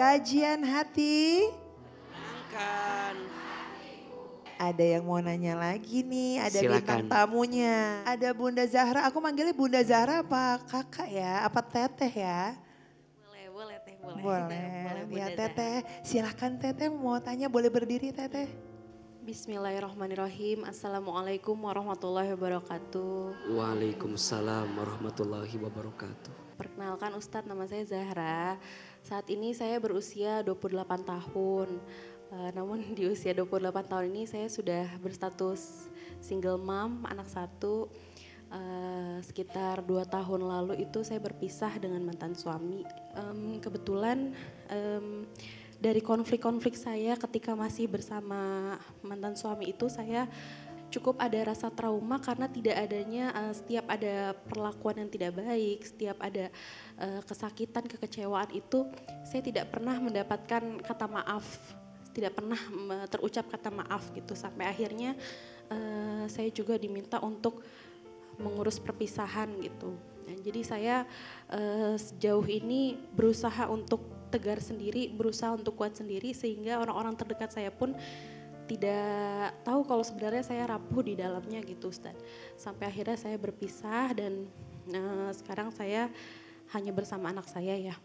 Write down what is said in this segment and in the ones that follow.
sajian hati. Menyenangkan. Ada yang mau nanya lagi nih, ada bintang Silakan. tamunya. Ada Bunda Zahra, aku manggilnya Bunda Zahra apa kakak ya, apa teteh ya? Boleh teh, boleh. Boleh, ya Bunda teteh. Silakan teteh mau tanya, boleh berdiri teteh. Bismillahirrahmanirrahim. Assalamualaikum warahmatullahi wabarakatuh. Waalaikumsalam warahmatullahi wabarakatuh. Perkenalkan Ustadz, nama saya Zahra. Saat ini saya berusia 28 tahun. Namun di usia 28 tahun ini saya sudah berstatus single mom, anak satu. Sekitar 2 tahun lalu itu saya berpisah dengan mantan suami. Kebetulan dari konflik-konflik saya ketika masih bersama mantan suami itu saya cukup ada rasa trauma karena tidak adanya setiap ada perlakuan yang tidak baik, setiap ada kesakitan, kekecewaan itu saya tidak pernah mendapatkan kata maaf, tidak pernah terucap kata maaf gitu, sampai akhirnya saya juga diminta untuk mengurus perpisahan gitu. Nah, jadi saya sejauh ini berusaha untuk tegar sendiri, berusaha untuk kuat sendiri sehingga orang-orang terdekat saya pun tidak tahu kalau sebenarnya saya rapuh di dalamnya gitu Ustaz. Sampai akhirnya saya berpisah dan sekarang saya hanya bersama anak saya ya.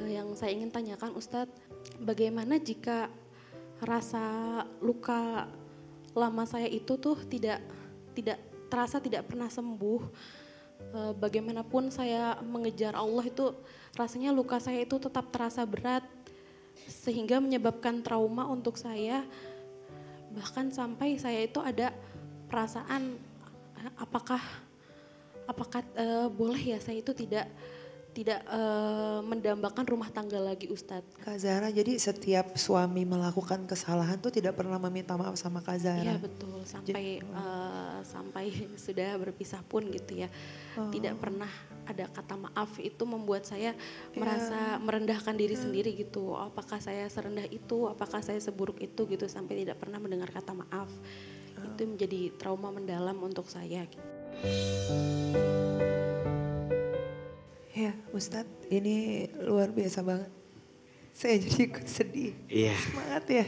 Yang saya ingin tanyakan Ustadz, bagaimana jika rasa luka lama saya itu tuh tidak terasa, tidak pernah sembuh. Bagaimanapun saya mengejar Allah itu rasanya luka saya itu tetap terasa berat sehingga menyebabkan trauma untuk saya, bahkan sampai saya itu ada perasaan apakah boleh ya saya itu tidak mendambakan rumah tangga lagi Ustadz. Kak Zahra, jadi setiap suami melakukan kesalahan tuh tidak pernah meminta maaf sama Kak Zahra? Iya betul, sampai sudah berpisah pun gitu ya. Tidak pernah ada kata maaf, itu membuat saya merasa merendahkan diri sendiri gitu. Apakah saya serendah itu, apakah saya seburuk itu gitu, sampai tidak pernah mendengar kata maaf. Itu menjadi trauma mendalam untuk saya. Ya Ustadz, ini luar biasa banget. Saya jadi ikut sedih. Iya. Semangat ya.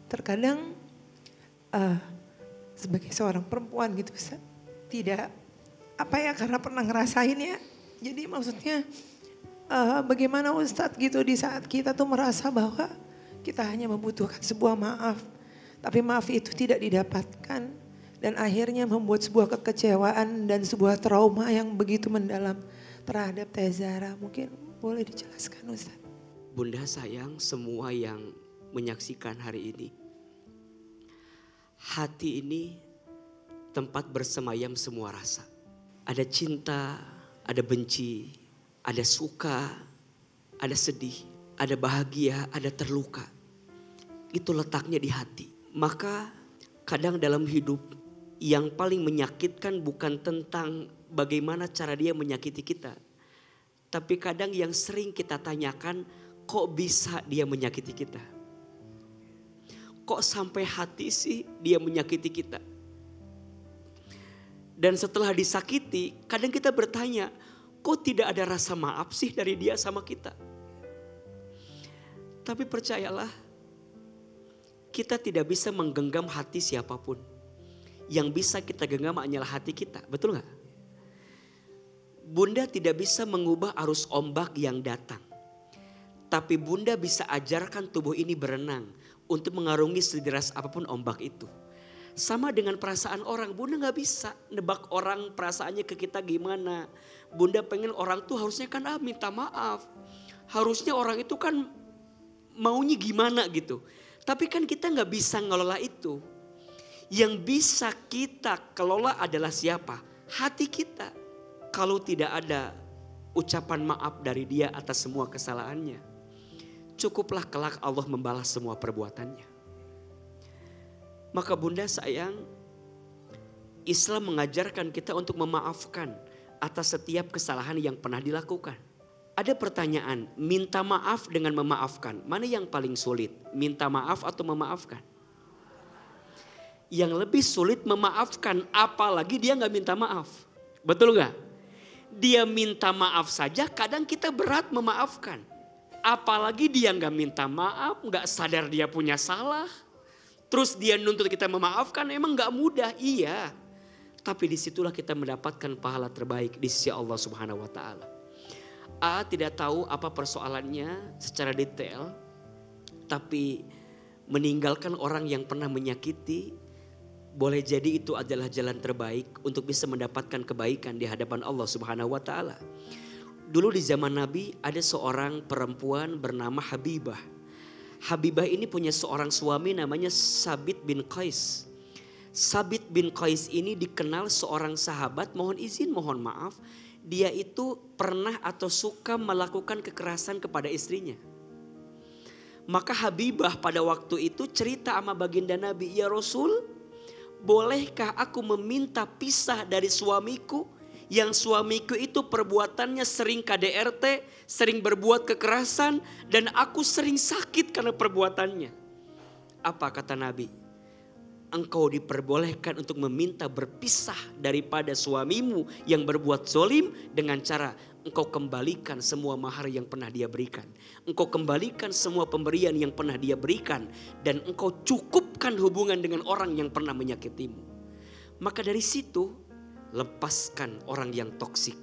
Terkadang sebagai seorang perempuan gitu Ustadz, tidak karena pernah ngerasain ya. Jadi maksudnya bagaimana Ustadz gitu di saat kita tuh merasa bahwa kita hanya membutuhkan sebuah maaf. Tapi maaf itu tidak didapatkan. Dan akhirnya membuat sebuah kekecewaan dan sebuah trauma yang begitu mendalam terhadap Teh Zahra. Mungkin boleh dijelaskan Ustaz. Bunda sayang semua yang menyaksikan hari ini. Hati ini tempat bersemayam semua rasa. Ada cinta, ada benci, ada suka, ada sedih, ada bahagia, ada terluka. Itu letaknya di hati. Maka kadang dalam hidup yang paling menyakitkan bukan tentang bagaimana cara dia menyakiti kita. Tapi kadang yang sering kita tanyakan, kok bisa dia menyakiti kita? Kok sampai hati sih dia menyakiti kita? Dan setelah disakiti, kadang kita bertanya, kok tidak ada rasa maaf sih dari dia sama kita? Tapi percayalah, kita tidak bisa menggenggam hati siapapun. Yang bisa kita genggam hanyalah hati kita, betul gak? Bunda tidak bisa mengubah arus ombak yang datang. Tapi Bunda bisa ajarkan tubuh ini berenang untuk mengarungi sederas apapun ombak itu. Sama dengan perasaan orang, Bunda gak bisa nebak orang perasaannya ke kita gimana. Bunda pengen orang tuh harusnya kan minta maaf. Harusnya orang itu kan maunya gimana gitu. Tapi kan kita gak bisa ngelola itu. Yang bisa kita kelola adalah siapa? Hati kita. Kalau tidak ada ucapan maaf dari dia atas semua kesalahannya, cukuplah kelak Allah membalas semua perbuatannya. Maka Bunda sayang, Islam mengajarkan kita untuk memaafkan atas setiap kesalahan yang pernah dilakukan. Ada pertanyaan, minta maaf dengan memaafkan, mana yang paling sulit? Minta maaf atau memaafkan? Yang lebih sulit memaafkan, apalagi dia gak minta maaf. Betul gak? Dia minta maaf saja kadang kita berat memaafkan. Apalagi dia gak minta maaf, gak sadar dia punya salah. Terus dia nuntut kita memaafkan, emang gak mudah, iya. Tapi disitulah kita mendapatkan pahala terbaik di sisi Allah Subhanahu wa Ta'ala. Tidak tahu apa persoalannya secara detail, tapi meninggalkan orang yang pernah menyakiti, boleh jadi itu adalah jalan terbaik untuk bisa mendapatkan kebaikan di hadapan Allah Subhanahu wa Ta'ala. Dulu di zaman Nabi ada seorang perempuan bernama Habibah. Habibah ini punya seorang suami namanya Sabit bin Qais. Sabit bin Qais ini dikenal seorang sahabat, mohon izin mohon maaf, dia itu pernah atau suka melakukan kekerasan kepada istrinya. Maka Habibah pada waktu itu cerita sama baginda Nabi, "Ya Rasul, bolehkah aku meminta pisah dari suamiku? Yang suamiku itu perbuatannya sering KDRT, sering berbuat kekerasan, dan aku sering sakit karena perbuatannya." Apa kata Nabi? Engkau diperbolehkan untuk meminta berpisah daripada suamimu yang berbuat zolim dengan cara engkau kembalikan semua mahar yang pernah dia berikan. Engkau kembalikan semua pemberian yang pernah dia berikan. Dan engkau cukupkan hubungan dengan orang yang pernah menyakitimu. Maka dari situ lepaskan orang yang toksik.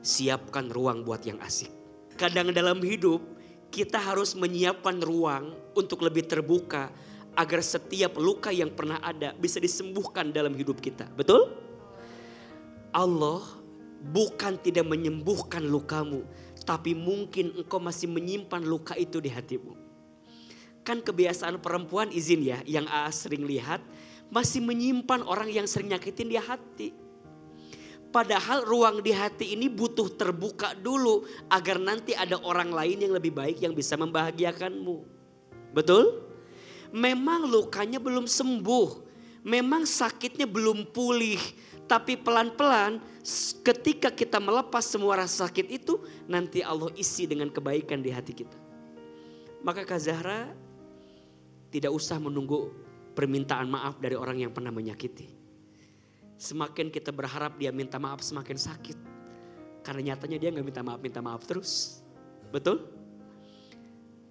Siapkan ruang buat yang asik. Kadang dalam hidup kita harus menyiapkan ruang untuk lebih terbuka. Agar setiap luka yang pernah ada bisa disembuhkan dalam hidup kita. Betul? Allah bukan tidak menyembuhkan lukamu. Tapi mungkin engkau masih menyimpan luka itu di hatimu. Kan kebiasaan perempuan, izin ya, yang sering lihat. Masih menyimpan orang yang sering nyakitin di hati. Padahal ruang di hati ini butuh terbuka dulu. Agar nanti ada orang lain yang lebih baik yang bisa membahagiakanmu. Betul? Memang lukanya belum sembuh, memang sakitnya belum pulih. Tapi pelan-pelan ketika kita melepas semua rasa sakit itu, nanti Allah isi dengan kebaikan di hati kita. Maka Kak Zahra tidak usah menunggu permintaan maaf dari orang yang pernah menyakiti. Semakin kita berharap dia minta maaf semakin sakit. Karena nyatanya dia gak minta maaf terus. Betul?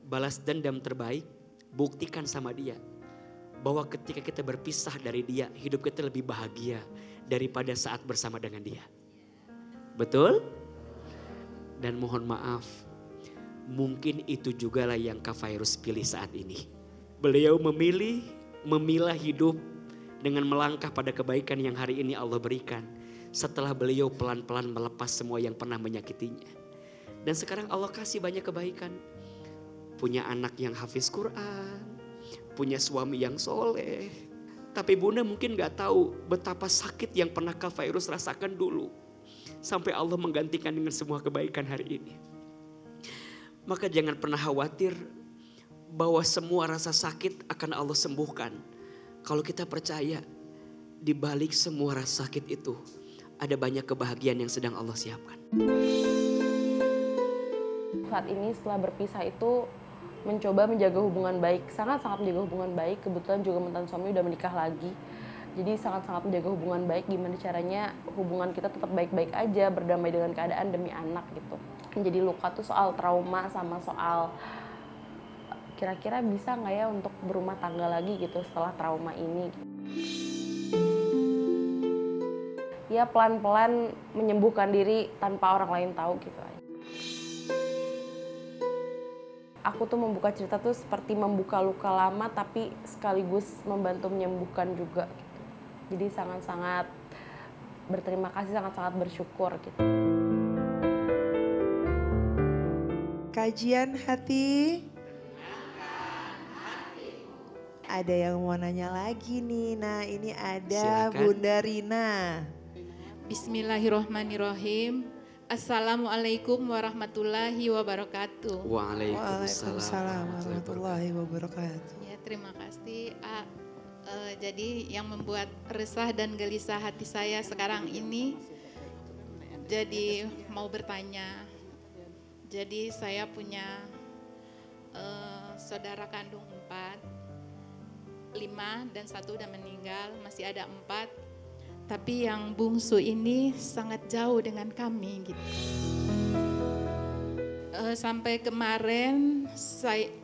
Balas dendam terbaik. Buktikan sama dia bahwa ketika kita berpisah dari dia, hidup kita lebih bahagia daripada saat bersama dengan dia. Betul? Dan mohon maaf, mungkin itu juga lah yang Kak Fairuz pilih saat ini. Beliau memilah hidup dengan melangkah pada kebaikan yang hari ini Allah berikan. Setelah beliau pelan-pelan melepas semua yang pernah menyakitinya. Dan sekarang Allah kasih banyak kebaikan. Punya anak yang hafiz Quran, punya suami yang soleh. Tapi Bunda mungkin gak tahu betapa sakit yang pernah Kak Fairuz rasakan dulu. Sampai Allah menggantikan dengan semua kebaikan hari ini. Maka jangan pernah khawatir bahwa semua rasa sakit akan Allah sembuhkan. Kalau kita percaya di balik semua rasa sakit itu ada banyak kebahagiaan yang sedang Allah siapkan. Saat ini setelah berpisah itu mencoba menjaga hubungan baik, sangat-sangat menjaga hubungan baik. Kebetulan juga mantan suami udah menikah lagi. Jadi sangat-sangat menjaga hubungan baik. Gimana caranya hubungan kita tetap baik-baik aja, berdamai dengan keadaan demi anak gitu. Jadi luka tuh soal trauma sama soal kira-kira bisa nggak ya untuk berumah tangga lagi gitu setelah trauma ini. Ya pelan-pelan menyembuhkan diri tanpa orang lain tahu gitu aja. Aku tuh membuka cerita tuh seperti membuka luka lama tapi sekaligus membantu menyembuhkan juga gitu. Jadi sangat-sangat berterima kasih, sangat-sangat bersyukur gitu. Kajian hati. Ada yang mau nanya lagi nih. Nah, ini ada silakan. Bunda Rina. Bismillahirrohmanirrohim. Assalamualaikum warahmatullahi wabarakatuh. Waalaikumsalam warahmatullahi wabarakatuh. Ya, terima kasih. Jadi yang membuat resah dan gelisah hati saya sekarang ini, jadi mau bertanya. Jadi saya punya saudara kandung 4, 5 dan 1 udah meninggal, masih ada 4. Tapi yang bungsu ini sangat jauh dengan kami gitu. Sampai kemarin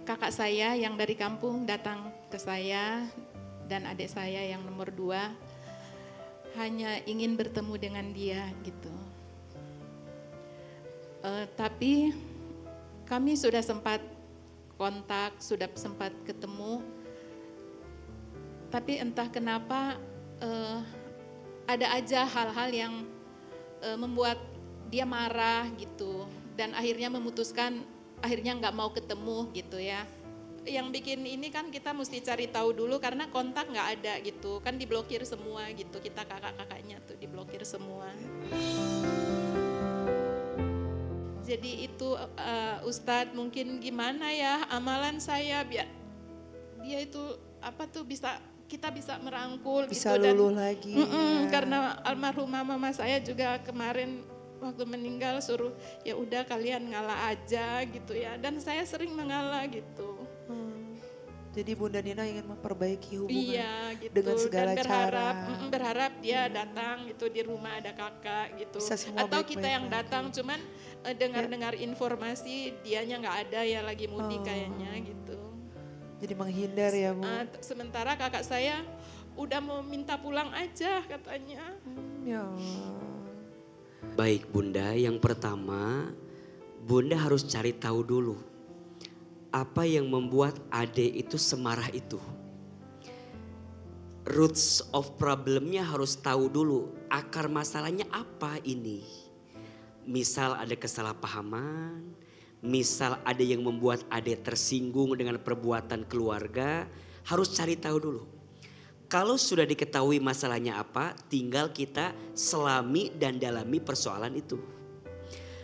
kakak saya yang dari kampung datang ke saya dan adik saya yang nomor 2 hanya ingin bertemu dengan dia gitu. Tapi kami sudah sempat kontak, sudah sempat ketemu. Tapi entah kenapa ada aja hal-hal yang membuat dia marah gitu. Dan akhirnya memutuskan, akhirnya nggak mau ketemu gitu ya. Yang bikin ini kan kita mesti cari tahu dulu karena kontak nggak ada gitu. Kan diblokir semua gitu, kita kakak-kakaknya tuh diblokir semua. Jadi itu Ustadz mungkin gimana ya amalan saya biar dia itu kita bisa merangkul Bisa gitu. luluh lagi. Karena almarhumah mama saya juga kemarin waktu meninggal suruh ya udah kalian ngalah aja gitu ya, dan saya sering mengalah gitu. Jadi Bunda Nina ingin memperbaiki hubungan gitu. dengan segala dan berharap dia cara. datang gitu di rumah ada kakak gitu. Bisa semua Atau baik-baik kita yang lagi. datang cuman dengar informasi dianya nggak ada ya lagi mudik kayaknya gitu. Jadi menghindar ya Bu. Sementara kakak saya udah mau minta pulang aja katanya. Ya Allah. Baik Bunda, yang pertama Bunda harus cari tahu dulu apa yang membuat Ade itu semarah itu. Roots of problemnya harus tahu dulu, akar masalahnya apa ini. Misal ada kesalahpahaman, misal ada yang membuat Ade tersinggung dengan perbuatan keluarga, harus cari tahu dulu. Kalau sudah diketahui masalahnya apa, tinggal kita selami dan dalami persoalan itu.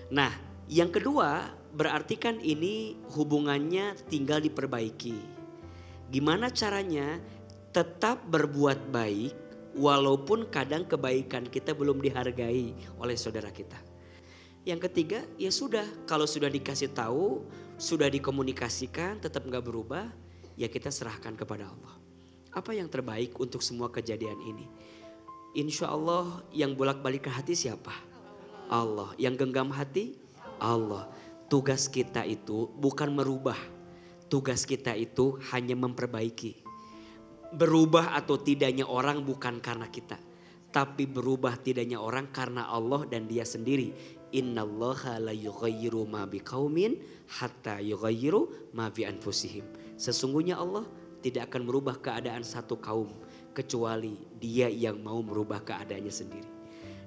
Nah, yang kedua berarti kan ini hubungannya tinggal diperbaiki. Gimana caranya? Tetap berbuat baik walaupun kadang kebaikan kita belum dihargai oleh saudara kita. Yang ketiga, ya sudah, kalau sudah dikasih tahu, sudah dikomunikasikan tetap gak berubah, ya kita serahkan kepada Allah. Apa yang terbaik untuk semua kejadian ini? Insya Allah yang bolak-balik ke hati siapa? Allah. Yang genggam hati? Allah. Tugas kita itu bukan merubah. Tugas kita itu hanya memperbaiki. Berubah atau tidaknya orang bukan karena kita. Tapi berubah tidaknya orang karena Allah dan dia sendiri. Innallaha la yughayyiru ma biqaumin hatta yughayyiru ma bi anfusihim. Sesungguhnya Allah tidak akan merubah keadaan satu kaum kecuali dia yang mau merubah keadaannya sendiri.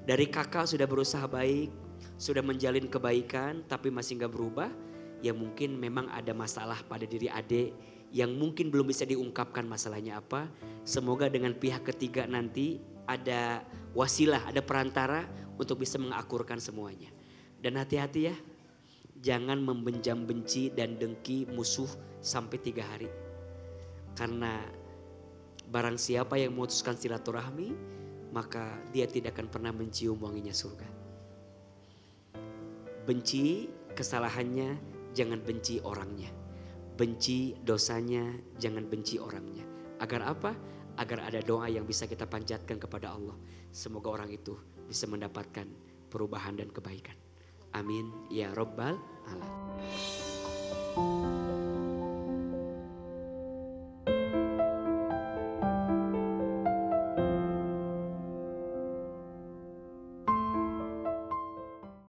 Dari kakak sudah berusaha baik, sudah menjalin kebaikan tapi masih gak berubah, ya mungkin memang ada masalah pada diri adik yang mungkin belum bisa diungkapkan masalahnya apa. Semoga dengan pihak ketiga nanti ada wasilah, ada perantara untuk bisa mengakurkan semuanya. Dan hati-hati ya, jangan membenjam benci dan dengki musuh sampai 3 hari. Karena barang siapa yang memutuskan silaturahmi, maka dia tidak akan pernah mencium wanginya surga. Benci kesalahannya, jangan benci orangnya. Benci dosanya, jangan benci orangnya. Agar apa? Agar ada doa yang bisa kita panjatkan kepada Allah. Semoga orang itu bisa mendapatkan perubahan dan kebaikan. Amin ya Rabbal Alamin.